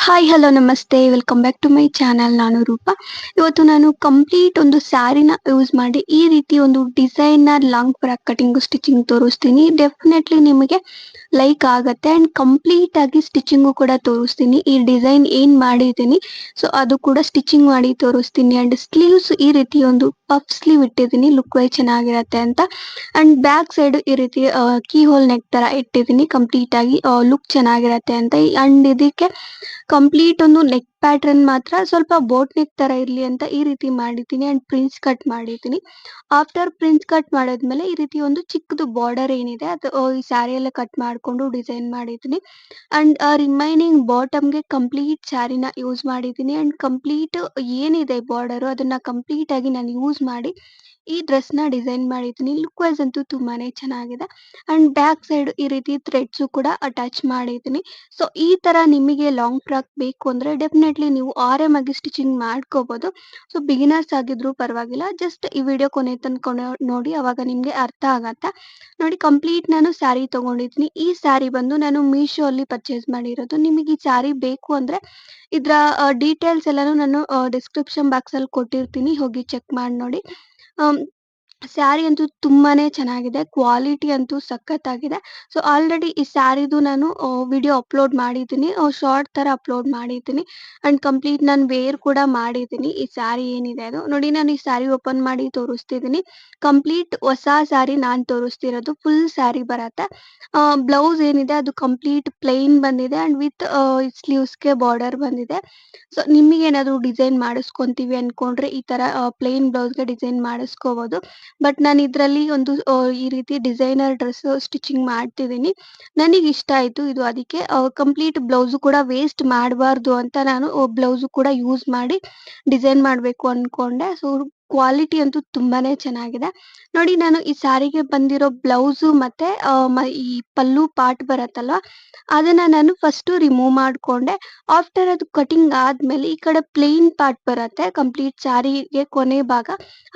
Hi hello ನಮಸ್ತೆ welcome back to my channel. ನಾನು ರೂಪಾ. ಇವತ್ತು ನಾನು ಕಂಪ್ಲೀಟ್ ಒಂದು ಸ್ಯಾರಿನ ಯೂಸ್ ಮಾಡಿ ಈ ರೀತಿ ಒಂದು designer long frock cutting stitching ತೋರಿಸ್ತೀನಿ. ಡೆಫಿನೆಟ್ಲಿ ನಿಮಗೆ ಲೈಕ್ ಆಗತ್ತೆ ಅಂಡ್ ಕಂಪ್ಲೀಟ್ ಆಗಿ ಸ್ಟಿಚಿಂಗು ಕೂಡ ತೋರಿಸ್ತೀನಿ. ಈ ಡಿಸೈನ್ ಏನ್ ಮಾಡಿದ್ದೀನಿ ಸೊ ಅದು ಕೂಡ ಸ್ಟಿಚಿಂಗ್ ಮಾಡಿ ತೋರಿಸ್ತೀನಿ. ಅಂಡ್ ಸ್ಲೀವ್ಸ್ ಈ ರೀತಿ ಒಂದು ಪಫ್ ಸ್ಲೀವ್ ಇಟ್ಟಿದ್ದೀನಿ, ಲುಕ್ ವೈಸ್ ಚೆನ್ನಾಗಿರತ್ತೆ ಅಂತ. ಅಂಡ್ ಬ್ಯಾಕ್ ಸೈಡ್ ಈ ರೀತಿ ಕೀ ಹೋಲ್ ನೆಕ್ ತರ ಇಟ್ಟಿದ್ದೀನಿ, ಕಂಪ್ಲೀಟ್ ಆಗಿ ಲುಕ್ ಚೆನ್ನಾಗಿರತ್ತೆ ಅಂತ. ಅಂಡ್ ಇದಕ್ಕೆ ಕಂಪ್ಲೀಟ್ ಒಂದು ನೆಕ್ ಪ್ಯಾಟರ್ನ್ ಮಾತ್ರ ಸ್ವಲ್ಪ ಬೋಟ್ ನೆಕ್ ತರ ಇರ್ಲಿ ಅಂತ ಈ ರೀತಿ ಮಾಡಿದ್ದೀನಿ. ಅಂಡ್ ಪ್ರಿನ್ಸ್ ಕಟ್ ಮಾಡಿದ್ದೀನಿ. ಆಫ್ಟರ್ ಪ್ರಿನ್ಸ್ ಕಟ್ ಮಾಡಾದ್ಮೇಲೆ ಈ ರೀತಿ ಒಂದು ಚಿಕ್ಕದು ಬಾರ್ಡರ್ ಏನಿದೆ ಅದು ಈ ಸ್ಯಾರಿಯಲ್ಲೇ ಕಟ್ ಮಾಡ್ಕೊಂಡು ಡಿಸೈನ್ ಮಾಡಿದ್ದೀನಿ. ಅಂಡ್ ರಿಮೈನಿಂಗ್ ಬಾಟಮ್ಗೆ ಕಂಪ್ಲೀಟ್ ಸ್ಯಾರಿನ ಯೂಸ್ ಮಾಡಿದ್ದೀನಿ. ಅಂಡ್ ಕಂಪ್ಲೀಟ್ ಏನಿದೆ ಬಾರ್ಡರ್ ಅದನ್ನ ಕಂಪ್ಲೀಟ್ ಆಗಿ ನಾನು ಯೂಸ್ ಮಾಡಿ ಈ ಡ್ರೆಸ್ ನ ಡಿಸೈನ್ ಮಾಡಿದ್ದೀನಿ. ಲುಕ್ ವೈಸ್ ಅಂತೂ ತುಂಬಾನೇ ಚೆನ್ನಾಗಿದೆ. ಅಂಡ್ ಬ್ಯಾಕ್ ಸೈಡ್ ಈ ರೀತಿ ಥ್ರೆಡ್ಸ್ ಕೂಡ ಅಟ್ಯಾಚ್ ಮಾಡಿದ್ದೀನಿ. ಸೊ ಈ ತರ ನಿಮಗೆ ಲಾಂಗ್ ಫ್ರಾಕ್ ಬೇಕು ಅಂದ್ರೆ ಡೆಫಿನೆಟ್ಲಿ ನೀವು ಆರಾಮಾಗಿ ಸ್ಟಿಚಿಂಗ್ ಮಾಡ್ಕೋಬಹುದು. ಸೊ ಬಿಗಿನರ್ಸ್ ಆಗಿದ್ರು ಪರವಾಗಿಲ್ಲ, ಜಸ್ಟ್ ಈ ವಿಡಿಯೋ ಕೊನೆ ತನಕ ನೋಡಿ, ಅವಾಗ ನಿಮ್ಗೆ ಅರ್ಥ ಆಗತ್ತೆ. ನೋಡಿ, ಕಂಪ್ಲೀಟ್ ನಾನು ಸ್ಯಾರಿ ತಗೊಂಡಿದ್ದೀನಿ. ಈ ಸ್ಯಾರಿ ಬಂದು ನಾನು ಮೀಶೋ ಅಲ್ಲಿ ಪರ್ಚೇಸ್ ಮಾಡಿರೋದು. ನಿಮಗೆ ಈ ಸ್ಯಾರಿ ಬೇಕು ಅಂದ್ರೆ ಇದ್ರ ಡೀಟೇಲ್ಸ್ ಎಲ್ಲಾನು ನಾನು ಡಿಸ್ಕ್ರಿಪ್ಷನ್ ಬಾಕ್ಸ್ ಅಲ್ಲಿ ಕೊಟ್ಟಿರ್ತೀನಿ, ಹೋಗಿ ಚೆಕ್ ಮಾಡಿ ನೋಡಿ. ಸ್ಯಾರಿ ಅಂತೂ ತುಂಬಾನೇ ಚೆನ್ನಾಗಿದೆ, ಕ್ವಾಲಿಟಿ ಅಂತೂ ಸಖತ್ತಾಗಿದೆ. ಸೊ ಆಲ್ರೆಡಿ ಈ ಸ್ಯಾರಿದು ನಾನು ವಿಡಿಯೋ ಅಪ್ಲೋಡ್ ಮಾಡಿದ್ದೀನಿ, ಶಾರ್ಟ್ ತರ ಅಪ್ಲೋಡ್ ಮಾಡಿದ್ದೀನಿ. ಅಂಡ್ ಕಂಪ್ಲೀಟ್ ನಾನು ವೇರ್ ಕೂಡ ಮಾಡಿದ್ದೀನಿ. ಈ ಸ್ಯಾರಿ ಏನಿದೆ ಅದು ನೋಡಿ, ನಾನು ಈ ಸ್ಯಾರಿ ಓಪನ್ ಮಾಡಿ ತೋರಿಸ್ತಿದ್ದೀನಿ. ಕಂಪ್ಲೀಟ್ ಹೊಸ ಸ್ಯಾರಿ ನಾನು ತೋರಿಸ್ತಿರೋದು. ಫುಲ್ ಸ್ಯಾರಿ ಬರತ್ತೆ. ಬ್ಲೌಸ್ ಏನಿದೆ ಅದು ಕಂಪ್ಲೀಟ್ ಪ್ಲೈನ್ ಬಂದಿದೆ ಅಂಡ್ ವಿತ್ ಸ್ಲೀವ್ಸ್ಗೆ ಬಾರ್ಡರ್ ಬಂದಿದೆ. ಸೊ ನಿಮಗೆ ಏನಾದ್ರು ಡಿಸೈನ್ ಮಾಡಿಸ್ಕೊಂತೀವಿ ಅನ್ಕೊಂಡ್ರೆ ಈ ತರ ಪ್ಲೈನ್ ಬ್ಲೌಸ್ಗೆ ಡಿಸೈನ್ ಮಾಡಿಸ್ಕೋಬಹುದು. ಬಟ್ ನಾನು ಇದರಲ್ಲಿ ಒಂದು ಈ ರೀತಿ ಡಿಸೈನರ್ ಡ್ರೆಸ್ ಸ್ಟಿಚಿಂಗ್ ಮಾಡ್ತಿದ್ದೀನಿ. ನನಗೆ ಇಷ್ಟ ಆಯ್ತು ಇದು, ಅದಕ್ಕೆ ಕಂಪ್ಲೀಟ್ ಬ್ಲೌಸ್ ಕೂಡ ವೇಸ್ಟ್ ಮಾಡಬಾರ್ದು ಅಂತ ನಾನು ಬ್ಲೌಸ್ ಕೂಡ ಯೂಸ್ ಮಾಡಿ ಡಿಸೈನ್ ಮಾಡಬೇಕು ಅನ್ಕೊಂಡೆ. ಸೊ ಕ್ವಾಲಿಟಿ ಅಂತೂ ತುಂಬಾನೇ ಚೆನ್ನಾಗಿದೆ. ನೋಡಿ, ನಾನು ಈ ಸ್ಯಾರಿಗೆ ಬಂದಿರೋ ಬ್ಲೌಸ್ ಮತ್ತೆ ಈ ಪಲ್ಲು ಪಾರ್ಟ್ ಬರತ್ತಲ್ವಾ, ಅದನ್ನ ನಾನು ಫಸ್ಟ್ ರಿಮೂವ್ ಮಾಡ್ಕೊಂಡೆ. ಆಫ್ಟರ್ ಅದು ಕಟಿಂಗ್ ಆದ್ಮೇಲೆ ಈ ಕಡೆ ಪ್ಲೇನ್ ಪಾರ್ಟ್ ಬರತ್ತೆ ಕಂಪ್ಲೀಟ್ ಸ್ಯಾರಿಗೆ ಕೊನೆ ಭಾಗ,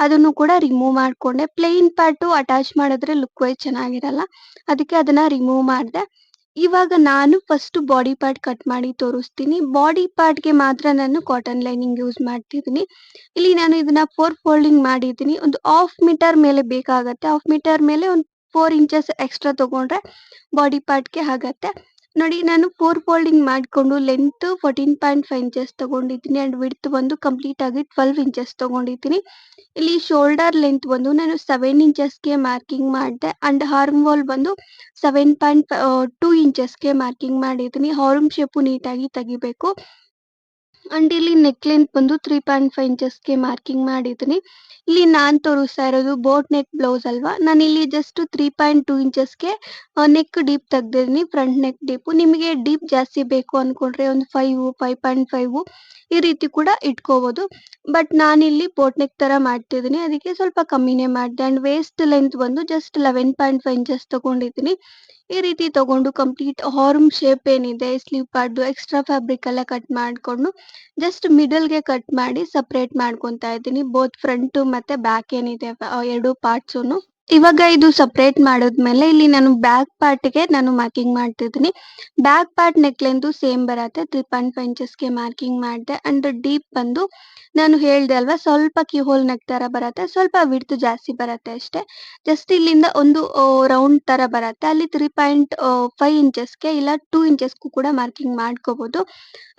ಅದನ್ನು ಕೂಡ ರಿಮೂವ್ ಮಾಡ್ಕೊಂಡೆ. ಪ್ಲೇನ್ ಪಾರ್ಟ್ ಅಟ್ಯಾಚ್ ಮಾಡಿದ್ರೆ ಲುಕ್ ವೈಸ್ ಚೆನ್ನಾಗಿರಲ್ಲ, ಅದಕ್ಕೆ ಅದನ್ನ ರಿಮೂವ್ ಮಾಡಿದೆ. ಇವಾಗ ನಾನು ಫಸ್ಟ್ ಬಾಡಿ ಪಾರ್ಟ್ ಕಟ್ ಮಾಡಿ ತೋರಿಸ್ತೀನಿ. ಬಾಡಿ ಪಾರ್ಟ್ಗೆ ಮಾತ್ರ ನಾನು ಕಾಟನ್ ಲೈನಿಂಗ್ ಯೂಸ್ ಮಾಡ್ತಿದ್ದೀನಿ. ಇಲ್ಲಿ ನಾನು ಇದನ್ನ 4 ಫೋಲ್ಡಿಂಗ್ ಮಾಡಿದ್ದೀನಿ. ಒಂದು ಹಾಫ್ ಮೀಟರ್ ಮೇಲೆ ಬೇಕಾಗತ್ತೆ. ಹಾಫ್ ಮೀಟರ್ ಮೇಲೆ ಒಂದು 4 ಇಂಚಸ್ ಎಕ್ಸ್ಟ್ರಾ ತಗೊಂಡ್ರೆ ಬಾಡಿ ಪಾರ್ಟ್ಗೆ ಆಗತ್ತೆ. ನೋಡಿ, ನಾನು 4 ಫೋಲ್ಡಿಂಗ್ ಮಾಡಿಕೊಂಡು ಲೆಂತ್ 14.5 ಇಂಚಸ್ ತಗೊಂಡಿದ್ದೀನಿ. ಅಂಡ್ ವಿಡ್ತ್ ಬಂದು ಕಂಪ್ಲೀಟ್ ಆಗಿ 12 ಇಂಚಸ್ ತಗೊಂಡಿದ್ದೀನಿ. ಇಲ್ಲಿ ಶೋಲ್ಡರ್ ಲೆಂತ್ ಬಂದು ನಾನು 7 ಇಂಚಸ್ಗೆ ಮಾರ್ಕಿಂಗ್ ಮಾಡಿದೆ. ಅಂಡ್ ಆರ್ಮ್ ಹೋಲ್ ಬಂದು 7.2 ಇಂಚಸ್ಗೆ ಮಾರ್ಕಿಂಗ್ ಮಾಡಿದ್ದೀನಿ. ಹಾರ್ಮ್ ಶೇಪು ನೀಟಾಗಿ ತೆಗಿಬೇಕು. ಅಂಡ್ ಇಲ್ಲಿ ನೆಕ್ ಲೆಂತ್ ಬಂದು 3.5 ಇಂಚಸ್ಗೆ ಮಾರ್ಕಿಂಗ್ ಮಾಡಿದ್ದೀನಿ. ಇಲ್ಲಿ ನಾನ್ ತೋರಿಸ್ತಾ ಇರೋದು ಬೋಟ್ ನೆಕ್ ಬ್ಲೌಸ್ ಅಲ್ವಾ, ನಾನು ಇಲ್ಲಿ ಜಸ್ಟ್ 3.2 ಇಂಚಸ್ಗೆ ನೆಕ್ ಡೀಪ್ ತೆಗ್ದಿದ್ದೀನಿ, ಫ್ರಂಟ್ ನೆಕ್ ಡೀಪ್. ನಿಮಗೆ ಡೀಪ್ ಜಾಸ್ತಿ ಬೇಕು ಅನ್ಕೊಂಡ್ರೆ ಒಂದು 5.5 ಈ ರೀತಿ ಕೂಡ ಇಟ್ಕೋಬಹುದು. ಬಟ್ ನಾನಿಲ್ಲಿ ಬೋಟ್ ನೆಕ್ ತರ ಮಾಡ್ತಿದ್ದೀನಿ, ಅದಕ್ಕೆ ಸ್ವಲ್ಪ ಕಮ್ಮಿನೇ ಮಾಡಿದೆ. ಅಂಡ್ ವೇಸ್ಟ್ ಲೆಂತ್ ಬಂದು ಜಸ್ಟ್ 11.5 ಇಂಚಸ್ ತಗೊಂಡಿದ್ದೀನಿ. ಈ ರೀತಿ ತಗೊಂಡು ಕಂಪ್ಲೀಟ್ ಹಾರ್ಮ್ ಶೇಪ್ ಏನಿದೆ ಸ್ಲೀವ್ ಪಾರ್ಟ್ ಎಕ್ಸ್ಟ್ರಾ ಫ್ಯಾಬ್ರಿಕ್ ಎಲ್ಲ ಕಟ್ ಮಾಡ್ಕೊಂಡು ಜಸ್ಟ್ ಮಿಡಲ್ಗೆ ಕಟ್ ಮಾಡಿ ಸಪ್ರೇಟ್ ಮಾಡ್ಕೊತಾ ಇದ್ದೀನಿ. ಬೋತ್ ಫ್ರಂಟ್ ಮತ್ತೆ ಬ್ಯಾಕ್ ಏನಿದೆ ಎರಡು ಪಾರ್ಟ್ಸೂನು. ಇವಾಗ ಇದು ಸಪ್ರೇಟ್ ಮಾಡಿದ್ಮೇಲೆ ಇಲ್ಲಿ ನಾನು ಬ್ಯಾಕ್ ಪಾರ್ಟ್ಗೆ ನಾನು ಮಾರ್ಕಿಂಗ್ ಮಾಡ್ತಿದ್ದೀನಿ. Back part neck length same ಬರತ್ತೆ, 3.5 ಇಂಚಸ್ಗೆ ಮಾರ್ಕಿಂಗ್ ಮಾಡಿದೆ. ಅಂಡ್ ಡೀಪ್ ಬಂದು ನಾನು ಹೇಳ್ದೆ ಅಲ್ವಾ, ಸ್ವಲ್ಪ ಕೀ ಹೋಲ್ ನೆಕ್ ತರ ಬರತ್ತೆ, ಸ್ವಲ್ಪ ವಿಡ್ತ್ ಜಾಸ್ತಿ ಬರತ್ತೆ ಅಷ್ಟೇ. ಜಸ್ಟ್ ಇಲ್ಲಿಂದ ಒಂದು ರೌಂಡ್ ತರ ಬರತ್ತೆ, ಅಲ್ಲಿ 3.5 ಇಂಚಸ್ಗೆ ಇಲ್ಲ 2 ಇಂಚಸ್ಗೂ ಕೂಡ ಮಾರ್ಕಿಂಗ್ ಮಾಡ್ಕೋಬಹುದು.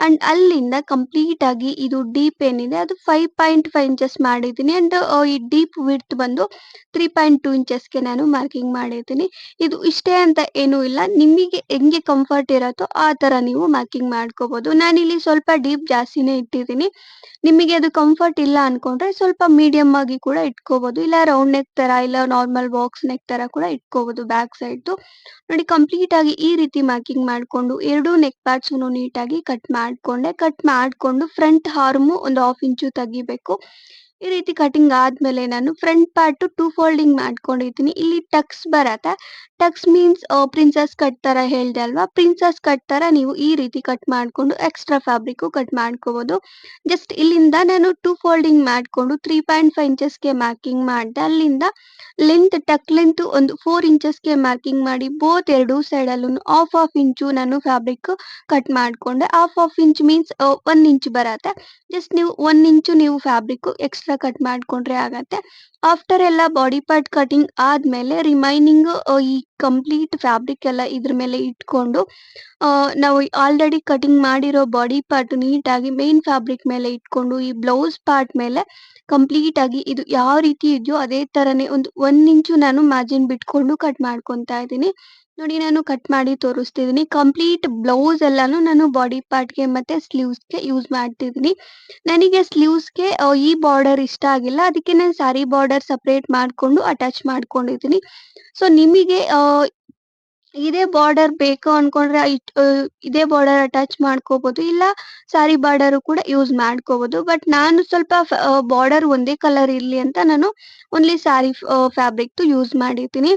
ಅಂಡ್ ಅಲ್ಲಿಂದ ಕಂಪ್ಲೀಟ್ ಆಗಿ ಇದು ಡೀಪ್ ಏನಿದೆ ಅದು 5.5 ಇಂಚಸ್ ಮಾಡಿದ್ದೀನಿ. ಅಂಡ್ ಈ ಡೀಪ್ ವಿಡ್ತ್ ಬಂದು 3.2 ಇಂಚಸ್ಗೆ ನಾನು ಮಾರ್ಕಿಂಗ್ ಮಾಡಿದ್ದೀನಿ. ಇದು ಇಷ್ಟೇ ಅಂತ ಏನೂ ಇಲ್ಲ, ನಿಮಗೆ ಹೆಂಗೆ ಕಂಫರ್ಟ್ ಇರತ್ತೋ ಆ ತರ ನೀವು ಮಾರ್ಕಿಂಗ್ ಮಾಡ್ಕೋಬಹುದು. ನಾನಿಲ್ಲಿ ಸ್ವಲ್ಪ ಡೀಪ್ ಜಾಸ್ತಿನೇ ಇಟ್ಟಿದ್ದೀನಿ. ನಿಮಗೆ ಅದು ಕಂಫರ್ಟ್ ಇಲ್ಲ ಅನ್ಕೊಂಡ್ರೆ ಸ್ವಲ್ಪ ಮೀಡಿಯಂ ಆಗಿ ಕೂಡ ಇಟ್ಕೋಬಹುದು, ಇಲ್ಲ ರೌಂಡ್ ನೆಕ್ ತರ ಇಲ್ಲ ನಾರ್ಮಲ್ ಬಾಕ್ಸ್ ನೆಕ್ ತರ ಕೂಡ ಇಟ್ಕೋಬಹುದು ಬ್ಯಾಕ್ ಸೈಡ್. ನೋಡಿ, ಕಂಪ್ಲೀಟ್ ಆಗಿ ಈ ರೀತಿ ಮಾರ್ಕಿಂಗ್ ಮಾಡ್ಕೊಂಡು ಎರಡು ನೆಕ್ ಪಾರ್ಟ್ಸ್ ನೀಟಾಗಿ ಕಟ್ ಮಾಡ್ಕೊಂಡೆ. ಕಟ್ ಮಾಡ್ಕೊಂಡು ಫ್ರಂಟ್ ಹಾರ್ಮು ಒಂದು 1/2 ಇಂಚು ತೆಗಿಬೇಕು. ಈ ರೀತಿ ಕಟಿಂಗ್ ಆದ್ಮೇಲೆ ನಾನು ಫ್ರಂಟ್ ಪಾರ್ಟ್ 2 ಫೋಲ್ಡಿಂಗ್ ಮಾಡ್ಕೊಂಡಿದ್ದೀನಿ. ಇಲ್ಲಿ ಟಕ್ಸ್ ಬರತ್ತೆ, ಟಕ್ಸ್ ಮೀನ್ಸ್ ಪ್ರಿನ್ಸೆಸ್ ಕಟ್ ತರ ಹೇಳ್ದೆ ಅಲ್ವಾ, ಪ್ರಿನ್ಸೆಸ್ ಕಟ್ ತರ ನೀವು ಈ ರೀತಿ ಕಟ್ ಮಾಡ್ಕೊಂಡು ಎಕ್ಸ್ಟ್ರಾ ಫ್ಯಾಬ್ರಿಕ್ ಕಟ್ ಮಾಡ್ಕೋಬಹುದು. ಜಸ್ಟ್ ಇಲ್ಲಿಂದ ನಾನು 2 ಫೋಲ್ಡಿಂಗ್ ಮಾಡ್ಕೊಂಡು 3.5 ಇಂಚಸ್ಗೆ ಮಾರ್ಕಿಂಗ್ ಮಾಡಿದೆ. ಅಲ್ಲಿಂದ ಲೆಂತ್ ಟಕ್ ಲೆಂತ್ ಒಂದು 4 ಇಂಚಸ್ಗೆ ಮಾರ್ಕಿಂಗ್ ಮಾಡಿ ಬೋತ್ ಎರಡು ಸೈಡ್ ಅಲ್ಲೂ ಹಾಫ್ ಹಾಫ್ ಇಂಚು ನಾನು ಫ್ಯಾಬ್ರಿಕ್ ಕಟ್ ಮಾಡ್ಕೊಂಡೆ. Half half inch means 1 inch ಬರತ್ತೆ. ಜಸ್ಟ್ ನೀವು 1 ಇಂಚು ನೀವು ಫ್ಯಾಬ್ರಿಕ್ ಎಕ್ಸ್ಟ್ರಾ ಕಟ್ ಮಾಡ್ಕೊಂಡ್ರೆ ಆಗತ್ತೆ. ಆಫ್ಟರ್ ಎಲ್ಲ ಬಾಡಿ ಪಾರ್ಟ್ ಕಟಿಂಗ್ ಆದ್ಮೇಲೆ ರಿಮೈನಿಂಗ್ ಈ ಕಂಪ್ಲೀಟ್ ಫ್ಯಾಬ್ರಿಕ್ ಎಲ್ಲ ಇದ್ರ ಮೇಲೆ ಇಟ್ಕೊಂಡು ನಾವು ಆಲ್ರೆಡಿ ಕಟಿಂಗ್ ಮಾಡಿರೋ ಬಾಡಿ ಪಾರ್ಟ್ ನೀಟಾಗಿ ಮೇನ್ ಫ್ಯಾಬ್ರಿಕ್ ಮೇಲೆ ಇಟ್ಕೊಂಡು ಈ ಬ್ಲೌಸ್ ಪಾರ್ಟ್ ಮೇಲೆ ಕಂಪ್ಲೀಟ್ ಆಗಿ ಇದು ಯಾವ ರೀತಿ ಇದೆಯೋ ಅದೇ ತರನೇ ಒಂದು 1 ಇಂಚು ನಾನು ಮಾರ್ಜಿನ್ ಬಿಟ್ಕೊಂಡು ಕಟ್ ಮಾಡ್ಕೊಂತಾ ಇದ್ದೀನಿ. ನೋಡಿ ನಾನು ಕಟ್ ಮಾಡಿ ತೋರಿಸ್ತಿದ್ದೀನಿ. ಕಂಪ್ಲೀಟ್ ಬ್ಲೌಸ್ ಎಲ್ಲಾನು ನಾನು ಬಾಡಿ ಪಾರ್ಟ್‌ಗೆ ಮತ್ತೆ ಸ್ಲೀವ್ಸ್‌ಗೆ ಯೂಸ್ ಮಾಡ್ತಿದ್ದೀನಿ. ನನಗೆ ಸ್ಲೀವ್ಸ್‌ಗೆ ಈ ಬಾರ್ಡರ್ ಇಷ್ಟ ಆಗಿಲ್ಲ. ಅದಕ್ಕೆ ನಾನು ಸಾರಿ ಬಾರ್ಡರ್ ಸಪರೇಟ್ ಮಾಡ್ಕೊಂಡು ಅಟ್ಯಾಚ್ ಮಾಡ್ಕೊಂಡಿದ್ದೀನಿ. ಸೊ ನಿಮಗೆ ಇದೇ ಬಾರ್ಡರ್ ಬೇಕು ಅನ್ಕೊಂಡ್ರೆ ಇದೇ ಬಾರ್ಡರ್ ಅಟ್ಯಾಚ್ ಮಾಡ್ಕೋಬಹುದು. ಇಲ್ಲ ಸಾರಿ ಬಾರ್ಡರ್ ಕೂಡ ಯೂಸ್ ಮಾಡ್ಕೋಬಹುದು. ಬಟ್ ನಾನು ಸ್ವಲ್ಪ ಬಾರ್ಡರ್ ಒಂದೇ ಕಲರ್ ಇರ್ಲಿ ಅಂತ ನಾನು ಓನ್ಲಿ ಸಾರಿ ಫ್ಯಾಬ್ರಿಕ್‌ದು ಯೂಸ್ ಮಾಡಿದ್ದೀನಿ.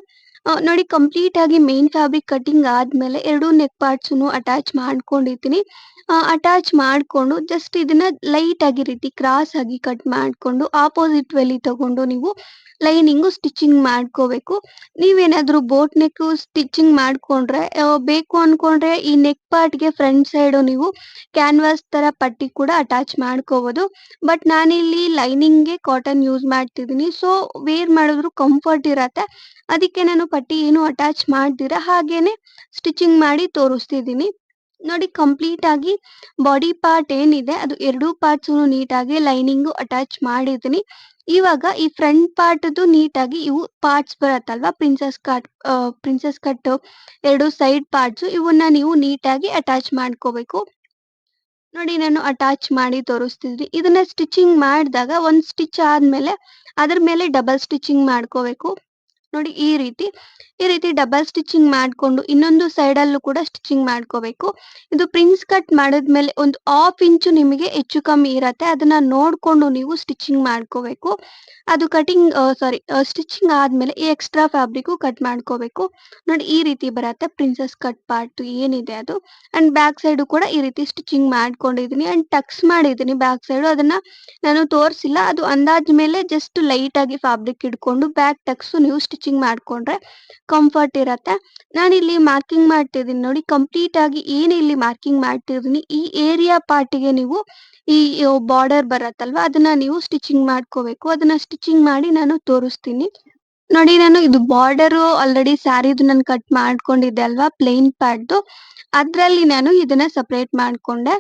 ನೋಡಿ ಕಂಪ್ಲೀಟ್ ಆಗಿ ಮೇನ್ ಫ್ಯಾಬ್ರಿಕ್ ಕಟಿಂಗ್ ಆದ್ಮೇಲೆ 2 ನೆಕ್ ಪಾರ್ಟ್ಸ್‌ನು ಅಟ್ಯಾಚ್ ಮಾಡ್ಕೊಂಡಿದ್ದೀನಿ. ಅಟ್ಯಾಚ್ ಮಾಡ್ಕೊಂಡು ಜಸ್ಟ್ ಇದನ್ನ ಲೈಟ್ ಆಗಿ ರೀತಿ ಕ್ರಾಸ್ ಆಗಿ ಕಟ್ ಮಾಡ್ಕೊಂಡು ಆಪೋಸಿಟ್ ವೇಲಿ ತಗೊಂಡು ನೀವು ಲೈನಿಂಗು ಸ್ಟಿಚಿಂಗ್ ಮಾಡ್ಕೋಬೇಕು. ನೀವೇನಾದ್ರೂ ಬೋಟ್ ನೆಕ್ ಸ್ಟಿಚಿಂಗ್ ಮಾಡ್ಕೊಂಡ್ರೆ ಬೇಕು ಅನ್ಕೊಂಡ್ರೆ ಈ ನೆಕ್ ಪಾರ್ಟ್‌ಗೆ ಫ್ರಂಟ್ ಸೈಡ್ ನೀವು ಕ್ಯಾನ್ವಾಸ್ ತರ ಪಟ್ಟಿ ಕೂಡ ಅಟ್ಯಾಚ್ ಮಾಡ್ಕೋಬಹುದು. ಬಟ್ ನಾನಿಲ್ಲಿ ಲೈನಿಂಗ್‌ಗೆ ಕಾಟನ್ ಯೂಸ್ ಮಾಡ್ತಿದ್ದೀನಿ. ಸೊ ವೇರ್ ಮಾಡಿದ್ರು ಕಂಫರ್ಟ್ ಇರತ್ತೆ. ಅದಕ್ಕೆ ನಾನು ಪಟ್ಟಿ ಏನು ಅಟ್ಯಾಚ್ ಮಾಡ್ದಿರ ಹಾಗೇನೆ ಸ್ಟಿಚಿಂಗ್ ಮಾಡಿ ತೋರಿಸ್ತಿದ್ದೀನಿ. ನೋಡಿ ಕಂಪ್ಲೀಟ್ ಆಗಿ ಬಾಡಿ ಪಾರ್ಟ್ ಏನಿದೆ ಅದು 2 ಪಾರ್ಟ್ಸ್‌ನು ನೀಟಾಗಿ ಲೈನಿಂಗು ಅಟ್ಯಾಚ್ ಮಾಡಿದ್ದೀನಿ. ಇವಾಗ ಈ ಫ್ರಂಟ್ ಪಾರ್ಟ್‌ದು ನೀಟಾಗಿ ಇವು ಪಾರ್ಟ್ಸ್ ಬರತ್ತಲ್ವಾ ಪ್ರಿನ್ಸೆಸ್ ಕಟ್ 2 ಸೈಡ್ ಪಾರ್ಟ್ಸು ಇವನ್ನ ನೀವು ನೀಟಾಗಿ ಅಟ್ಯಾಚ್ ಮಾಡ್ಕೋಬೇಕು. ನೋಡಿ ನಾನು ಅಟ್ಯಾಚ್ ಮಾಡಿ ತೋರಿಸ್ತಿದ್ದೀನಿ. ಇದನ್ನ ಸ್ಟಿಚಿಂಗ್ ಮಾಡಿದಾಗ ಒಂದು ಸ್ಟಿಚ್ ಆದ್ಮೇಲೆ ಅದ್ರ ಮೇಲೆ ಡಬಲ್ ಸ್ಟಿಚಿಂಗ್ ಮಾಡ್ಕೋಬೇಕು. ನೋಡಿ ಈ ರೀತಿ ಡಬಲ್ ಸ್ಟಿಚಿಂಗ್ ಮಾಡ್ಕೊಂಡು ಇನ್ನೊಂದು ಸೈಡ್ ಅಲ್ಲೂ ಕೂಡ ಸ್ಟಿಚಿಂಗ್ ಮಾಡ್ಕೋಬೇಕು. ಇದು ಪ್ರಿನ್ಸ್ ಕಟ್ ಮಾಡಿದ್ಮೇಲೆ ಒಂದು ಹಾಫ್ ಇಂಚು ನಿಮಗೆ ಹೆಚ್ಚು ಕಮ್ಮಿ ಇರತ್ತೆ. ಅದನ್ನ ನೋಡ್ಕೊಂಡು ನೀವು ಸ್ಟಿಚಿಂಗ್ ಮಾಡ್ಕೋಬೇಕು. ಅದು ಸ್ಟಿಚಿಂಗ್ ಆದ್ಮೇಲೆ ಈ ಎಕ್ಸ್ಟ್ರಾ ಫ್ಯಾಬ್ರಿಕ್ ಕಟ್ ಮಾಡ್ಕೋಬೇಕು. ನೋಡಿ ಈ ರೀತಿ ಬರತ್ತೆ ಪ್ರಿನ್ಸೆಸ್ ಕಟ್ ಪಾರ್ಟ್ ಏನಿದೆ ಅದು. ಅಂಡ್ ಬ್ಯಾಕ್ ಸೈಡ್ ಕೂಡ ಈ ರೀತಿ ಸ್ಟಿಚಿಂಗ್ ಮಾಡ್ಕೊಂಡಿದ್ದೀನಿ ಅಂಡ್ ಟಕ್ಸ್ ಮಾಡಿದ್ದೀನಿ ಬ್ಯಾಕ್ ಸೈಡ್. ಅದನ್ನ ನಾನು ತೋರಿಸಿಲ್ಲ. ಅದು ಅಂದಾಜ್ ಮೇಲೆ ಜಸ್ಟ್ ಲೈಟ್ ಆಗಿ ಫ್ಯಾಬ್ರಿಕ್ ಇಟ್ಕೊಂಡು ಬ್ಯಾಕ್ ಟಕ್ಸ್ ನೀವು ಸ್ಟಿಚಿಂಗ್ ಮಾಡ್ಕೊಂಡ್ರೆ ಕಂಫರ್ಟ್ ಇರತ್ತೆ. ನಾನಿಲ್ಲಿ ಮಾರ್ಕಿಂಗ್ ಮಾಡ್ತಿದ್ದೀನಿ ನೋಡಿ ಕಂಪ್ಲೀಟ್ ಆಗಿ ಏನು ಇಲ್ಲಿ ಮಾರ್ಕಿಂಗ್ ಮಾಡ್ತಿದ್ದೀನಿ ಈ ಏರಿಯಾ ಪಾರ್ಟಿಗೆ ನೀವು ಈ ಬಾರ್ಡರ್ ಬರತ್ತಲ್ವಾ ಅದನ್ನ ನೀವು ಸ್ಟಿಚಿಂಗ್ ಮಾಡ್ಕೋಬೇಕು. ಅದನ್ನ ಸ್ಟಿಚಿಂಗ್ ಮಾಡಿ ನಾನು ತೋರಿಸ್ತೀನಿ. ನೋಡಿ ನಾನು ಇದು ಬಾರ್ಡರ್ ಆಲ್ರೆಡಿ ಸ್ಯಾರಿದು ನಾನು ಕಟ್ ಮಾಡ್ಕೊಂಡಿದ್ದೆ ಅಲ್ವಾ ಪ್ಲೇನ್ ಪಾರ್ಟ್‌ದು. ಅದ್ರಲ್ಲಿ ನಾನು ಇದನ್ನ ಸಪರೇಟ್ ಮಾಡ್ಕೊಂಡೆ.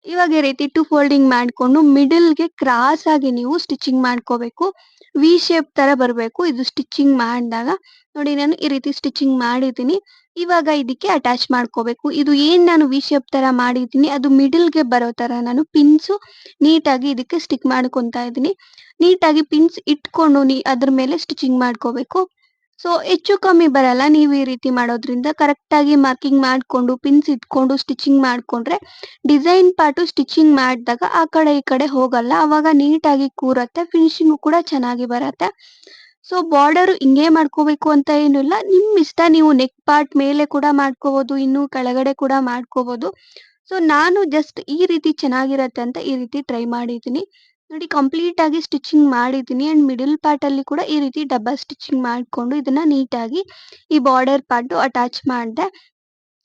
ಇವಾಗ ಈ ರೀತಿ 2 ಫೋಲ್ಡಿಂಗ್ ಮಾಡ್ಕೊಂಡು ಮಿಡಲ್‌ಗೆ ಕ್ರಾಸ್ ಆಗಿ ನೀವು ಸ್ಟಿಚಿಂಗ್ ಮಾಡ್ಕೋಬೇಕು. ವಿ ಶೇಪ್ ತರ ಬರಬೇಕು ಇದು ಸ್ಟಿಚಿಂಗ್ ಮಾಡಿದಾಗ. ನೋಡಿ ನಾನು ಈ ರೀತಿ ಸ್ಟಿಚಿಂಗ್ ಮಾಡಿದ್ದೀನಿ. ಇವಾಗ ಇದಕ್ಕೆ ಅಟ್ಯಾಚ್ ಮಾಡ್ಕೋಬೇಕು. ಇದು ಏನ್ ನಾನು ವಿ ಶೇಪ್ ತರ ಮಾಡಿದ್ದೀನಿ ಅದು ಮಿಡಲ್‌ಗೆ ಬರೋ ತರ ನಾನು ಪಿನ್ಸು ನೀಟಾಗಿ ಇದಕ್ಕೆ ಸ್ಟಿಕ್ ಮಾಡ್ಕೊಂತಾ ಇದ್ದೀನಿ. ನೀಟಾಗಿ ಪಿನ್ಸ್ ಇಟ್ಕೊಂಡು ಅದ್ರ ಮೇಲೆ ಸ್ಟಿಚಿಂಗ್ ಮಾಡ್ಕೋಬೇಕು. ಸೊ ಹೆಚ್ಚು ಕಮ್ಮಿ ಬರಲ್ಲ ನೀವು ಈ ರೀತಿ ಮಾಡೋದ್ರಿಂದ. ಕರೆಕ್ಟ್ ಆಗಿ ಮಾರ್ಕಿಂಗ್ ಮಾಡ್ಕೊಂಡು ಪಿನ್ಸ್ ಇಟ್ಕೊಂಡು ಸ್ಟಿಚಿಂಗ್ ಮಾಡ್ಕೊಂಡ್ರೆ ಡಿಸೈನ್ ಪಾರ್ಟು ಸ್ಟಿಚಿಂಗ್ ಮಾಡಿದಾಗ ಆ ಕಡೆ ಈ ಕಡೆ ಹೋಗಲ್ಲ. ಅವಾಗ ನೀಟಾಗಿ ಕೂರತ್ತೆ. ಫಿನಿಶಿಂಗು ಕೂಡ ಚೆನ್ನಾಗಿ ಬರತ್ತೆ. ಸೊ ಬಾರ್ಡರ್ ಹಿಂಗೆ ಮಾಡ್ಕೋಬೇಕು ಅಂತ ಏನಿಲ್ಲ. ನಿಮ್ ಇಷ್ಟ ನೀವು ನೆಕ್ ಪಾರ್ಟ್ ಮೇಲೆ ಕೂಡ ಮಾಡ್ಕೋಬಹುದು. ಇನ್ನು ಕೆಳಗಡೆ ಕೂಡ ಮಾಡ್ಕೋಬಹುದು. ಸೊ ನಾನು ಜಸ್ಟ್ ಈ ರೀತಿ ಚೆನ್ನಾಗಿರತ್ತೆ ಅಂತ ಈ ರೀತಿ ಟ್ರೈ ಮಾಡಿದ್ದೀನಿ. ನೋಡಿ ಕಂಪ್ಲೀಟ್ ಆಗಿ ಸ್ಟಿಚಿಂಗ್ ಮಾಡಿದ್ದೀನಿ ಅಂಡ್ ಮಿಡಲ್ ಪಾರ್ಟ್ ಅಲ್ಲಿ ಕೂಡ ಈ ರೀತಿ ಡಬಲ್ ಸ್ಟಿಚಿಂಗ್ ಮಾಡ್ಕೊಂಡು ಇದನ್ನ ನೀಟಾಗಿ ಈ ಬಾರ್ಡರ್ ಪಾರ್ಟ್ ಅಟ್ಯಾಚ್ ಮಾಡಿದೆ.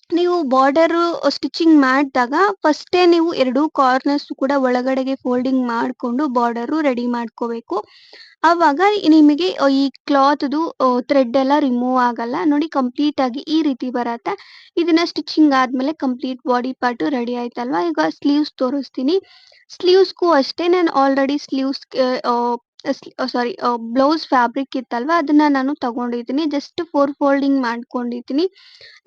ನೀವು ಬಾರ್ಡರ್ ಸ್ಟಿಚಿಂಗ್ ಮಾಡಿದಾಗ ಫಸ್ಟೇ ನೀವು 2 ಕಾರ್ನರ್ಸ್ ಕೂಡ ಒಳಗಡೆಗೆ ಫೋಲ್ಡಿಂಗ್ ಮಾಡ್ಕೊಂಡು ಬಾರ್ಡರ್ ರೆಡಿ ಮಾಡ್ಕೋಬೇಕು. ಅವಾಗ ನಿಮಗೆ ಈ ಕ್ಲಾತ್‌ದು ಥ್ರೆಡ್ ಎಲ್ಲ ರಿಮೂವ್ ಆಗಲ್ಲ. ನೋಡಿ ಕಂಪ್ಲೀಟ್ ಆಗಿ ಈ ರೀತಿ ಬರತ್ತೆ. ಇದನ್ನ ಸ್ಟಿಚಿಂಗ್ ಆದ್ಮೇಲೆ ಕಂಪ್ಲೀಟ್ ಬಾಡಿ ಪಾರ್ಟ್ ರೆಡಿ ಆಯ್ತಲ್ವಾ? ಈಗ ಸ್ಲೀವ್ಸ್ ತೋರಿಸ್ತೀನಿ. ಸ್ಲೀವ್ಸ್‌ಗೂ ಅಷ್ಟೇ ನಾನು ಆಲ್ರೆಡಿ ಸ್ಲೀವ್ಸ್‌ಗೆ ಬ್ಲೌಸ್ ಫ್ಯಾಬ್ರಿಕ್ ಇತ್ತಲ್ವಾ ಅದನ್ನ ನಾನು ತಗೊಂಡಿದ್ದೀನಿ. ಜಸ್ಟ್ 4 ಫೋಲ್ಡಿಂಗ್ ಮಾಡ್ಕೊಂಡಿದ್ದೀನಿ.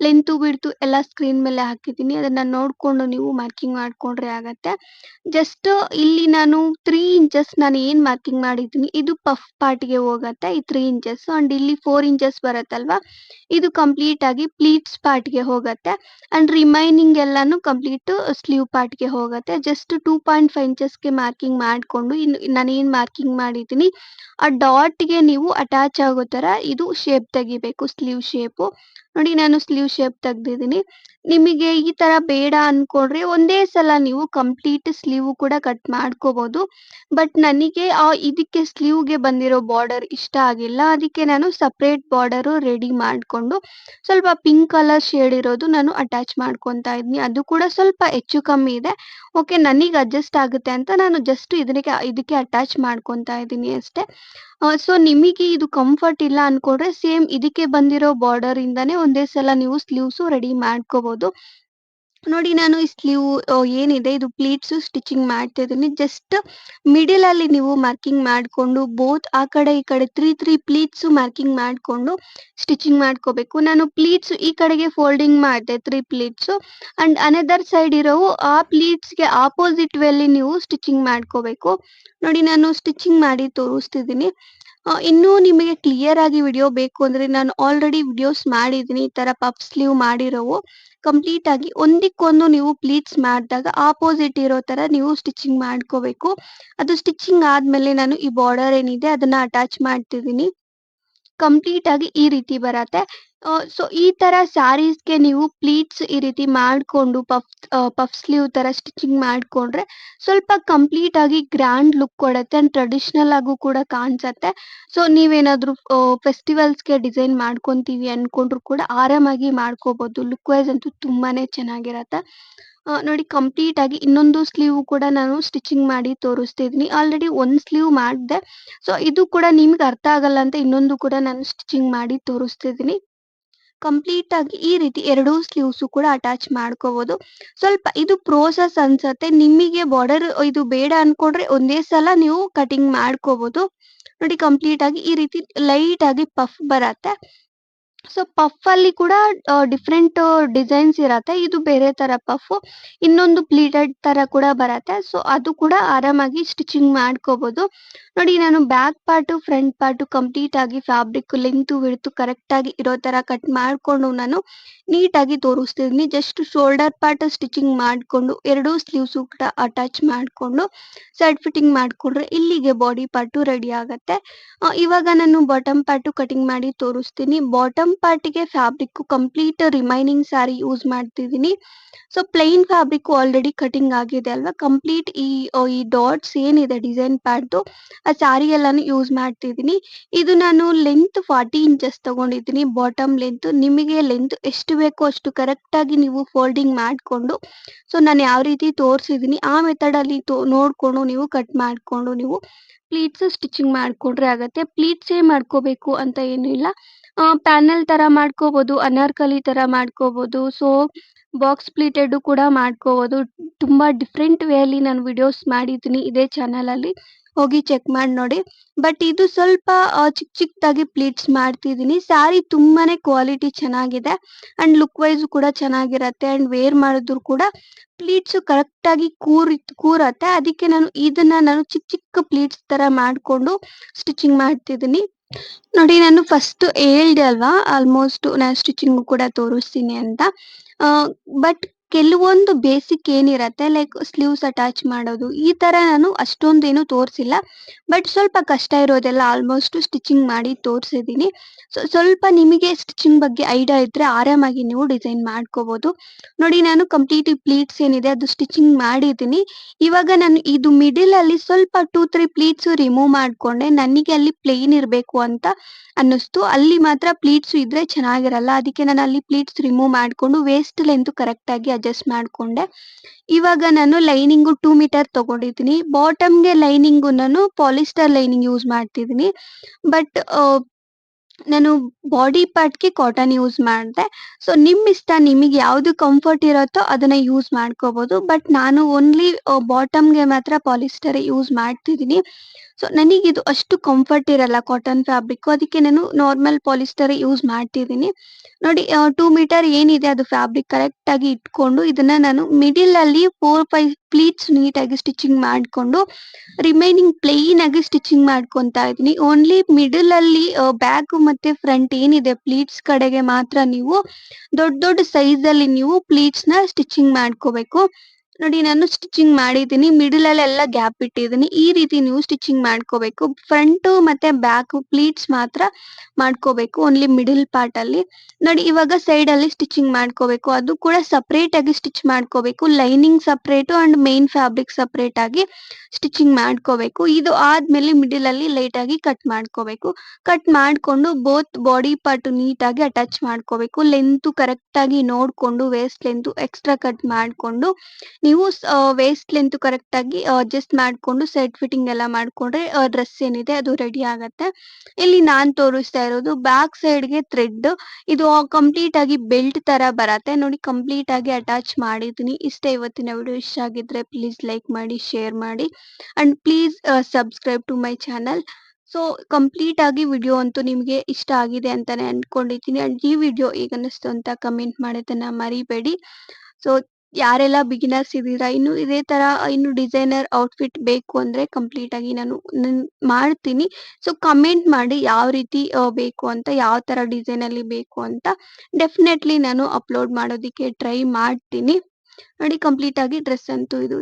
ಲೆಂತು ವಿಡ್ತು ಎಲ್ಲ ಸ್ಕ್ರೀನ್ ಮೇಲೆ ಹಾಕಿದ್ದೀನಿ. ಅದನ್ನ ನೋಡ್ಕೊಂಡು ನೀವು ಮಾರ್ಕಿಂಗ್ ಮಾಡ್ಕೊಂಡ್ರೆ ಆಗತ್ತೆ. ಜಸ್ಟ್ ಇಲ್ಲಿ ನಾನು 3 ಇಂಚಸ್ ನಾನು ಏನ್ ಮಾರ್ಕಿಂಗ್ ಮಾಡಿದ್ದೀನಿ ಇದು ಪಫ್ ಪಾರ್ಟ್‌ಗೆ ಹೋಗತ್ತೆ ಈ 3 ಇಂಚಸ್ ಅಂಡ್ ಇಲ್ಲಿ 4 ಇಂಚಸ್ ಬರತ್ತಲ್ವಾ ಇದು ಕಂಪ್ಲೀಟ್ ಆಗಿ ಪ್ಲೀಟ್ಸ್ ಪಾರ್ಟ್‌ಗೆ ಹೋಗತ್ತೆ ಅಂಡ್ ರಿಮೈನಿಂಗ್ ಎಲ್ಲಾನು ಕಂಪ್ಲೀಟ್ ಸ್ಲೀವ್ ಪಾರ್ಟ್‌ಗೆ ಹೋಗತ್ತೆ. ಜಸ್ಟ್ 2.5 ಇಂಚಸ್‌ಗೆ ಮಾರ್ಕಿಂಗ್ ಮಾಡ್ಕೊಂಡು ನಾನು ಏನ್ ಮಾರ್ಕಿಂಗ್ ಮಾಡಿದ್ದೀನಿ ಇದ್ದೀನಿ. ಆ ಡಾಟ್‌ಗೆ ನೀವು ಅಟ್ಯಾಚ್ ಆಗೋ ತರ ಇದು ಶೇಪ್ ತೆಗಿಬೇಕು, ಸ್ಲೀವ್ ಶೇಪು. ನೋಡಿ ನಾನು ಸ್ಲೀವ್ ಶೇಪ್ ತೆಗ್ದಿದ್ದೀನಿ. ನಿಮಗೆ ಈ ತರ ಬೇಡ ಅನ್ಕೊಂಡ್ರೆ ಒಂದೇ ಸಲ ನೀವು ಕಂಪ್ಲೀಟ್ ಸ್ಲೀವ್ ಕೂಡ ಕಟ್ ಮಾಡ್ಕೋಬಹುದು. ಬಟ್ ನನಗೆ ಇದಕ್ಕೆ ಸ್ಲೀವ್‌ಗೆ ಬಂದಿರೋ ಬಾರ್ಡರ್ ಇಷ್ಟ ಆಗಿಲ್ಲ. ಅದಕ್ಕೆ ನಾನು ಸಪರೇಟ್ ಬಾರ್ಡರ್ ರೆಡಿ ಮಾಡ್ಕೊಂಡು ಸ್ವಲ್ಪ ಪಿಂಕ್ ಕಲರ್ ಶೇಡ್ ಇರೋದು ನಾನು ಅಟ್ಯಾಚ್ ಮಾಡ್ಕೊಂತಾ ಇದ್ದೀನಿ. ಅದು ಕೂಡ ಸ್ವಲ್ಪ ಹೆಚ್ಚು ಕಮ್ಮಿ ಇದೆ. ಓಕೆ, ನನಗೆ ಅಡ್ಜಸ್ಟ್ ಆಗುತ್ತೆ ಅಂತ ನಾನು ಜಸ್ಟ್ ಇದಕ್ಕೆ ಅಟ್ಯಾಚ್ ಮಾಡ್ಕೊಂತಾ ಇದ್ದೀನಿ ಅಷ್ಟೇ. ಸೊ ನಿಮಗೆ ಇದು ಕಂಫರ್ಟ್ ಇಲ್ಲ ಅನ್ಕೊಂಡ್ರೆ ಸೇಮ್ ಇದಕ್ಕೆ ಬಂದಿರೋ ಬಾರ್ಡರ್ ಇಂದಾನೆ ಒಂದೇ ಸಲ ನೀವು ಸ್ಲೀವ್ಸು ರೆಡಿ ಮಾಡ್ಕೋಬಹುದು. ನೋಡಿ ನಾನು ಈ ಸ್ಲೀವ್ ಏನಿದೆ ಇದು ಪ್ಲೀಟ್ಸ್ ಸ್ಟಿಚಿಂಗ್ ಮಾಡ್ತಾ ಇದ್ದೀನಿ. ಜಸ್ಟ್ ಮಿಡಲ್ ಅಲ್ಲಿ ನೀವು ಮಾರ್ಕಿಂಗ್ ಮಾಡ್ಕೊಂಡು ಬೋತ್ ಆ ಕಡೆ ಈ ಕಡೆ 3 ಪ್ಲೀಟ್ಸ್ ಮಾರ್ಕಿಂಗ್ ಮಾಡ್ಕೊಂಡು ಸ್ಟಿಚಿಂಗ್ ಮಾಡ್ಕೋಬೇಕು. ನಾನು ಪ್ಲೀಟ್ಸ್ ಈ ಕಡೆಗೆ ಫೋಲ್ಡಿಂಗ್ ಮಾಡಿದೆ 3 ಪ್ಲೀಟ್ಸ್ ಅಂಡ್ ಅನದರ್ ಸೈಡ್ ಇರೋವು ಆ ಪ್ಲೀಟ್ಸ್ಗೆ ಆಪೋಸಿಟ್ ವೇಲಿ ನೀವು ಸ್ಟಿಚಿಂಗ್ ಮಾಡ್ಕೋಬೇಕು. ನೋಡಿ ನಾನು ಸ್ಟಿಚಿಂಗ್ ಮಾಡಿ ತೋರಿಸ್ತಿದ್ದೀನಿ. ಇನ್ನೂ ನಿಮಗೆ ಕ್ಲಿಯರ್ ಆಗಿ ವಿಡಿಯೋ ಬೇಕು ಅಂದ್ರೆ ನಾನು ಆಲ್ರೆಡಿ ವಿಡಿಯೋಸ್ ಮಾಡಿದ್ದೀನಿ ಈ ತರ ಪಫ್ ಸ್ಲೀವ್ ಮಾಡಿರೋವು. ಕಂಪ್ಲೀಟ್ ಆಗಿ ಒಂದಕ್ಕೊಂದು ನೀವು ಪ್ಲೀಟ್ಸ್ ಮಾಡಿದಾಗ ಆಪೋಸಿಟ್ ಇರೋ ತರ ನೀವು ಸ್ಟಿಚಿಂಗ್ ಮಾಡ್ಕೋಬೇಕು. ಅದು ಸ್ಟಿಚಿಂಗ್ ಆದ್ಮೇಲೆ ನಾನು ಈ ಬಾರ್ಡರ್ ಏನಿದೆ ಅದನ್ನ ಅಟ್ಯಾಚ್ ಮಾಡ್ತಿದ್ದೀನಿ. ಕಂಪ್ಲೀಟ್ ಆಗಿ ಈ ರೀತಿ ಬರತ್ತೆ. ಸೊ ಈ ತರ ಸ್ಯಾರೀಸ್‌ಗೆ ನೀವು ಪ್ಲೀಟ್ಸ್ ಈ ರೀತಿ ಮಾಡ್ಕೊಂಡು ಪಫ್ ಸ್ಲೀವ್ ತರ ಸ್ಟಿಚಿಂಗ್ ಮಾಡ್ಕೊಂಡ್ರೆ ಸ್ವಲ್ಪ ಕಂಪ್ಲೀಟ್ ಆಗಿ ಗ್ರ್ಯಾಂಡ್ ಲುಕ್ ಕೊಡತ್ತೆ ಅಂಡ್ ಟ್ರೆಡಿಷನಲ್ ಆಗೂ ಕೂಡ ಕಾಣ್ಸತ್ತೆ. ಸೊ ನೀವೇನಾದ್ರೂ ಫೆಸ್ಟಿವಲ್ಸ್‌ಗೆ ಡಿಸೈನ್ ಮಾಡ್ಕೊಂತೀವಿ ಅನ್ಕೊಂಡ್ರು ಕೂಡ ಆರಾಮಾಗಿ ಮಾಡ್ಕೋಬಹುದು. ಲುಕ್ ವೈಸ್ ಅಂತೂ ತುಂಬಾನೇ ಚೆನ್ನಾಗಿರತ್ತೆ. ನೋಡಿ ಕಂಪ್ಲೀಟ್ ಆಗಿ ಇನ್ನೊಂದು ಸ್ಲೀವ್ ಕೂಡ ನಾನು ಸ್ಟಿಚಿಂಗ್ ಮಾಡಿ ತೋರಿಸ್ತಿದ್ದೀನಿ. ಆಲ್ರೆಡಿ ಒಂದು ಸ್ಲೀವ್ ಮಾಡಿದೆ. ಸೊ ಇದು ಕೂಡ ನಿಮ್ಗೆ ಅರ್ಥ ಆಗಲ್ಲ ಅಂತ ಇನ್ನೊಂದು ಕೂಡ ನಾನು ಸ್ಟಿಚಿಂಗ್ ಮಾಡಿ ತೋರಿಸ್ತಿದ್ದೀನಿ. ಕಂಪ್ಲೀಟ್ ಆಗಿ ಈ ರೀತಿ ಎರಡೂ ಸ್ಲೀವ್ಸ್ ಕೂಡ ಅಟ್ಯಾಚ್ ಮಾಡ್ಕೋಬಹುದು. ಸ್ವಲ್ಪ ಇದು ಪ್ರೋಸೆಸ್ ಅನ್ಸತ್ತೆ. ನಿಮಗೆ ಬಾರ್ಡರ್ ಇದು ಬೇಡ ಅನ್ಕೊಂಡ್ರೆ ಒಂದೇ ಸಲ ನೀವು ಕಟಿಂಗ್ ಮಾಡ್ಕೋಬಹುದು. ನೋಡಿ ಕಂಪ್ಲೀಟ್ ಆಗಿ ಈ ರೀತಿ ಲೈಟ್ ಆಗಿ ಪಫ್ ಬರತ್ತೆ. ಸೊ ಪಫ್ ಅಲ್ಲಿ ಕೂಡ ಡಿಫ್ರೆಂಟ್ ಡಿಸೈನ್ಸ್ ಇರತ್ತೆ. ಇದು ಬೇರೆ ತರ ಪಫ್. ಇನ್ನೊಂದು ಪ್ಲೀಟೆಡ್ ತರ ಕೂಡ ಬರತ್ತೆ. ಸೊ ಅದು ಕೂಡ ಆರಾಮಾಗಿ ಸ್ಟಿಚಿಂಗ್ ಮಾಡ್ಕೋಬಹುದು. ನೋಡಿ ನಾನು back part front part complete ಆಗಿ ಫ್ಯಾಬ್ರಿಕ್ ಲೆಂತ್ ವಿಡ್ತ್ ಕರೆಕ್ಟ್ ಆಗಿ ಇರೋ ತರ ಕಟ್ ಮಾಡ್ಕೊಂಡು ನಾನು ನೀಟಾಗಿ ತೋರಿಸ್ತಿದ್ದೀನಿ. ಜಸ್ಟ್ ಶೋಲ್ಡರ್ ಪಾರ್ಟ್ ಸ್ಟಿಚಿಂಗ್ ಮಾಡ್ಕೊಂಡು ಎರಡೂ ಸ್ಲೀವ್ಸ್ ಕೂಡ ಅಟ್ಯಾಚ್ ಮಾಡ್ಕೊಂಡು ಸೈಡ್ ಫಿಟ್ಟಿಂಗ್ ಮಾಡ್ಕೊಂಡ್ರೆ ಇಲ್ಲಿಗೆ ಬಾಡಿ ಪಾರ್ಟ್ ರೆಡಿ ಆಗತ್ತೆ. ಇವಾಗ ನಾನು ಬಾಟಮ್ ಪಾರ್ಟ್ ಕಟಿಂಗ್ ಮಾಡಿ ತೋರಿಸ್ತೀನಿ. ಬಾಟಮ್ ಪಾರ್ಟ್‌ಗೆ fabric complete remaining sari use ಮಾಡ್ತಿದ್ದೀನಿ. So plain fabric already cutting ಆಗಿದೆ ಅಲ್ವಾ, ಕಂಪ್ಲೀಟ್ ಈ ಡಾಟ್ಸ್ ಏನಿದೆ ಡಿಸೈನ್ ಪಾರ್ಟ್‌ದು ಆ ಸ್ಯಾರಿ ಎಲ್ಲಾನು ಯೂಸ್ ಮಾಡ್ತಿದ್ದೀನಿ. ಇದು ನಾನು ಲೆಂತ್ 40 ಇಂಚಸ್ ತಗೊಂಡಿದ್ದೀನಿ ಬಾಟಮ್ ಲೆಂತ್. ನಿಮಗೆ ಲೆಂತ್ ಎಷ್ಟು ಬೇಕೋ ಅಷ್ಟು ಕರೆಕ್ಟ್ ಆಗಿ ನೀವು ಫೋಲ್ಡಿಂಗ್ ಮಾಡ್ಕೊಂಡು ಸೊ ನಾನು ಯಾವ ರೀತಿ ತೋರಿಸಿದ್ದೀನಿ ಆ ಮೆಥಡ್ ಅಲ್ಲಿ ನೋಡ್ಕೊಂಡು ನೀವು ಕಟ್ ಮಾಡ್ಕೊಂಡು ನೀವು ಪ್ಲೀಟ್ಸ್ ಸ್ಟಿಚಿಂಗ್ ಮಾಡ್ಕೊಂಡ್ರೆ ಆಗತ್ತೆ. ಪ್ಲೀಟ್ಸೇ ಮಾಡ್ಕೋಬೇಕು ಅಂತ ಏನು ಇಲ್ಲ. ಪ್ಯಾನೆಲ್ ತರ ಮಾಡ್ಕೋಬಹುದು, ಅನಾರ್ಕಲಿ ತರ ಮಾಡ್ಕೋಬಹುದು. ಸೊ ಬಾಕ್ಸ್ ಪ್ಲೀಟೆಡ್ ಕೂಡ ಮಾಡ್ಕೋಬಹುದು. ತುಂಬಾ ಡಿಫ್ರೆಂಟ್ ವೇ ಅಲ್ಲಿ ನಾನು ವಿಡಿಯೋಸ್ ಮಾಡಿದ್ದೀನಿ ಇದೇ ಚಾನಲ್ ಅಲ್ಲಿ. ಹೋಗಿ ಚೆಕ್ ಮಾಡಿ ನೋಡಿ. ಬಟ್ ಇದು ಸ್ವಲ್ಪ ಚಿಕ್ಕದಾಗಿ ಪ್ಲೀಟ್ಸ್ ಮಾಡ್ತಿದ್ದೀನಿ. ಸ್ಯಾರಿ ತುಂಬಾನೇ ಕ್ವಾಲಿಟಿ ಚೆನ್ನಾಗಿದೆ ಅಂಡ್ ಲುಕ್ ವೈಸ್ ಕೂಡ ಚೆನ್ನಾಗಿರತ್ತೆ ಅಂಡ್ ವೇರ್ ಮಾಡಿದ್ರು ಕೂಡ ಪ್ಲೀಟ್ಸ್ ಕರೆಕ್ಟ್ ಆಗಿ ಕೂರತ್ತೆ. ಅದಕ್ಕೆ ನಾನು ಚಿಕ್ಕ ಚಿಕ್ಕ ಪ್ಲೀಟ್ಸ್ ತರ ಮಾಡ್ಕೊಂಡು ಸ್ಟಿಚಿಂಗ್ ಮಾಡ್ತಿದ್ದೀನಿ. ನೋಡಿ ನಾನು ಫಸ್ಟ್ ಹೇಳ್ದೆ ಅಲ್ವಾ ಆಲ್ಮೋಸ್ಟ್ ನಾನು ಸ್ಟಿಚಿಂಗ್ ಕೂಡ ತೋರಿಸ್ತೀನಿ ಅಂತ. ಬಟ್ ಕೆಲವೊಂದು ಬೇಸಿಕ್ ಏನಿರತ್ತೆ ಲೈಕ್ ಸ್ಲೀವ್ಸ್ ಅಟ್ಯಾಚ್ ಮಾಡೋದು ಈ ತರ ನಾನು ಅಷ್ಟೊಂದೇನು ತೋರಿಸಿಲ್ಲ. ಬಟ್ ಸ್ವಲ್ಪ ಕಷ್ಟ ಇರೋದೆಲ್ಲ ಆಲ್ಮೋಸ್ಟ್ ಸ್ಟಿಚಿಂಗ್ ಮಾಡಿ ತೋರಿಸಿದ್ದೀನಿ. ಸೊ ಸ್ವಲ್ಪ ನಿಮಗೆ ಸ್ಟಿಚಿಂಗ್ ಬಗ್ಗೆ ಐಡಿಯಾ ಇದ್ರೆ ಆರಾಮಾಗಿ ನೀವು ಡಿಸೈನ್ ಮಾಡ್ಕೋಬಹುದು. ನೋಡಿ ನಾನು ಕಂಪ್ಲೀಟ್ ಪ್ಲೀಟ್ಸ್ ಏನಿದೆ ಅದು ಸ್ಟಿಚಿಂಗ್ ಮಾಡಿದ್ದೀನಿ. ಇವಾಗ ನಾನು ಇದು ಮಿಡಿಲ್ ಅಲ್ಲಿ ಸ್ವಲ್ಪ 2-3 ಪ್ಲೀಟ್ಸ್ ರಿಮೂವ್ ಮಾಡ್ಕೊಂಡೆ. ನನಗೆ ಅಲ್ಲಿ ಪ್ಲೇನ್ ಇರಬೇಕು ಅಂತ ಅನ್ನಿಸ್ತು. ಅಲ್ಲಿ ಮಾತ್ರ ಪ್ಲೀಟ್ಸ್ ಇದ್ರೆ ಚೆನ್ನಾಗಿರಲ್ಲ. ಅದಕ್ಕೆ ನಾನು ಅಲ್ಲಿ ಪ್ಲೀಟ್ಸ್ ರಿಮೂವ್ ಮಾಡ್ಕೊಂಡು ವೇಸ್ಟ್ ಲೆಂತ್ ಕರೆಕ್ಟ್ ಆಗಿ ಅಡ್ಜಸ್ಟ್ ಮಾಡ್ಕೊಂಡೆ. ಇವಾಗ ನಾನು ಲೈನಿಂಗು 2 ಮೀಟರ್ ತಗೊಂಡಿದ್ದೀನಿ. ಬಾಟಮ್‌ಗೆ ಲೈನಿಂಗು ನಾನು ಪಾಲಿಸ್ಟರ್ ಲೈನಿಂಗ್ ಯೂಸ್ ಮಾಡ್ತಿದ್ದೀನಿ. ಬಟ್ ನಾನು ಬಾಡಿ ಪಾರ್ಟ್‌ಗೆ ಕಾಟನ್ ಯೂಸ್ ಮಾಡಿದೆ. ಸೊ ನಿಮ್ ಇಷ್ಟ ನಿಮಗೆ ಯಾವ್ದು ಕಂಫರ್ಟ್ ಇರುತ್ತೋ ಅದನ್ನ ಯೂಸ್ ಮಾಡ್ಕೋಬಹುದು. ಬಟ್ ನಾನು ಓನ್ಲಿ ಬಾಟಮ್‌ಗೆ ಮಾತ್ರ ಪಾಲಿಸ್ಟರ್ ಯೂಸ್ ಮಾಡ್ತಿದ್ದೀನಿ. ಸೊ ನನಗಿದು ಅಷ್ಟು ಕಂಫರ್ಟ್ ಇರಲ್ಲ ಕಾಟನ್ ಫ್ಯಾಬ್ರಿಕ್. ಅದಕ್ಕೆ ನಾನು ನಾರ್ಮಲ್ ಪಾಲಿಸ್ಟರ್ ಯೂಸ್ ಮಾಡ್ತಿದ್ದೀನಿ. ನೋಡಿ 2 ಮೀಟರ್ ಏನಿದೆ ಅದು ಫ್ಯಾಬ್ರಿಕ್ ಕರೆಕ್ಟ್ ಆಗಿ ಇಟ್ಕೊಂಡು ಇದನ್ನ ನಾನು ಮಿಡಲ್ ಅಲ್ಲಿ 4-5 ಪ್ಲೀಟ್ಸ್ ನೀಟಾಗಿ ಸ್ಟಿಚಿಂಗ್ ಮಾಡ್ಕೊಂಡು ರಿಮೈನಿಂಗ್ ಪ್ಲೇನ್ ಆಗಿ ಸ್ಟಿಚಿಂಗ್ ಮಾಡ್ಕೊಂತಾ ಇದೀನಿ. ಓನ್ಲಿ ಮಿಡಲ್ ಅಲ್ಲಿ ಬ್ಯಾಕ್ ಮತ್ತೆ ಫ್ರಂಟ್ ಏನಿದೆ ಪ್ಲೀಟ್ಸ್ ಕಡೆಗೆ ಮಾತ್ರ ನೀವು ದೊಡ್ಡ ದೊಡ್ಡ ಸೈಜ್ ಅಲ್ಲಿ ನೀವು ಪ್ಲೀಟ್ಸ್ ನ ಸ್ಟಿಚಿಂಗ್ ಮಾಡ್ಕೋಬೇಕು. ನೋಡಿ ನಾನು ಸ್ಟಿಚಿಂಗ್ ಮಾಡಿದ್ದೀನಿ. ಮಿಡಲ್ ಅಲ್ಲೆಲ್ಲ ಗ್ಯಾಪ್ ಬಿಟ್ಟಿದ್ದೀನಿ. ಈ ರೀತಿ ನೀವು ಸ್ಟಿಚಿಂಗ್ ಮಾಡ್ಕೋಬೇಕು. ಫ್ರಂಟ್ ಮತ್ತೆ ಬ್ಯಾಕ್ ಪ್ಲೀಟ್ಸ್ ಮಾತ್ರ ಮಾಡ್ಕೋಬೇಕು. ಓನ್ಲಿ ಮಿಡಲ್ ಪಾರ್ಟ್ ಅಲ್ಲಿ. ನೋಡಿ ಇವಾಗ ಸೈಡ್ ಅಲ್ಲಿ ಸ್ಟಿಚಿಂಗ್ ಮಾಡ್ಕೋಬೇಕು. ಅದು ಕೂಡ ಸಪರೇಟ್ ಆಗಿ ಸ್ಟಿಚ್ ಮಾಡ್ಕೋಬೇಕು. Lining separate and main fabric separate ಆಗಿ ಸ್ಟಿಚಿಂಗ್ ಮಾಡ್ಕೋಬೇಕು. ಇದು ಆದ್ಮೇಲೆ ಮಿಡಲ್ ಅಲ್ಲಿ ಲೈಟ್ ಆಗಿ ಕಟ್ ಮಾಡ್ಕೋಬೇಕು. ಕಟ್ ಮಾಡ್ಕೊಂಡು ಬೋತ್ ಬಾಡಿ ಪಾರ್ಟ್ ನೀಟಾಗಿ ಅಟ್ಯಾಚ್ ಮಾಡ್ಕೋಬೇಕು. ಲೆಂತ್ ಕರೆಕ್ಟ್ ಆಗಿ ನೋಡ್ಕೊಂಡು ವೇಸ್ಟ್ ಲೆಂತ್ ಎಕ್ಸ್ಟ್ರಾ ಕಟ್ ಮಾಡ್ಕೊಂಡು ನೀವು ವೇಸ್ಟ್ ಲೆಂತ್ ಕರೆಕ್ಟ್ ಆಗಿ ಅಡ್ಜಸ್ಟ್ ಮಾಡ್ಕೊಂಡು ಸೈಡ್ ಫಿಟ್ಟಿಂಗ್ ಎಲ್ಲ ಮಾಡ್ಕೊಂಡ್ರೆ ಡ್ರೆಸ್ ಏನಿದೆ ಅದು ರೆಡಿ ಆಗತ್ತೆ. ಇಲ್ಲಿ ನಾನ್ ತೋರಿಸ್ತಾ ಇರೋದು ಬ್ಯಾಕ್ ಸೈಡ್ಗೆ ಥ್ರೆಡ್. ಇದು ಕಂಪ್ಲೀಟ್ ಆಗಿ ಬೆಲ್ಟ್ ತರ ಬರತ್ತೆ. ನೋಡಿ ಕಂಪ್ಲೀಟ್ ಆಗಿ ಅಟ್ಯಾಚ್ ಮಾಡಿದೀನಿ. ಇಷ್ಟೇ ಇವತ್ತಿನ ವಿಡಿಯೋ. ಇಷ್ಟ ಆಗಿದ್ರೆ ಪ್ಲೀಸ್ ಲೈಕ್ ಮಾಡಿ, ಶೇರ್ ಮಾಡಿ and please subscribe to my channel. So complete ಆಗಿ ವಿಡಿಯೋ ಅಂತೂ ನಿಮಗೆ ಇಷ್ಟ ಆಗಿದೆ ಅಂತಾನೆ ಅನ್ಕೊಂಡಿದ್ದೀನಿ. ಅಂಡ್ ಈ ವಿಡಿಯೋ ಈಗ ಅನ್ನಿಸ್ತು ಅಂತ ಕಮೆಂಟ್ ಮಾಡೋದನ್ನ ಮರಿಬೇಡಿ. ಸೊ ಯಾರೆಲ್ಲ ಬಿಗಿನರ್ಸ್ ಇದ್ದೀರಾ, ಇನ್ನು ಇದೇ ತರ ಇನ್ನು ಡಿಸೈನರ್ ಔಟ್ಫಿಟ್ ಬೇಕು ಅಂದ್ರೆ ಕಂಪ್ಲೀಟ್ ಆಗಿ ನಾನು ಮಾಡ್ತೀನಿ. ಸೊ ಕಮೆಂಟ್ ಮಾಡಿ ಯಾವ ರೀತಿ ಬೇಕು ಅಂತ, ಯಾವ ತರ ಡಿಸೈನ್ ಅಲ್ಲಿ ಬೇಕು ಅಂತ. ಡೆಫಿನೆಟ್ಲಿ ನಾನು ಅಪ್ಲೋಡ್ ಮಾಡೋದಿಕ್ಕೆ ಟ್ರೈ ಮಾಡ್ತೀನಿ. ನೋಡಿ ಕಂಪ್ಲೀಟ್ ಆಗಿ ಡ್ರೆಸ್ ಅಂತೂ ಇದು.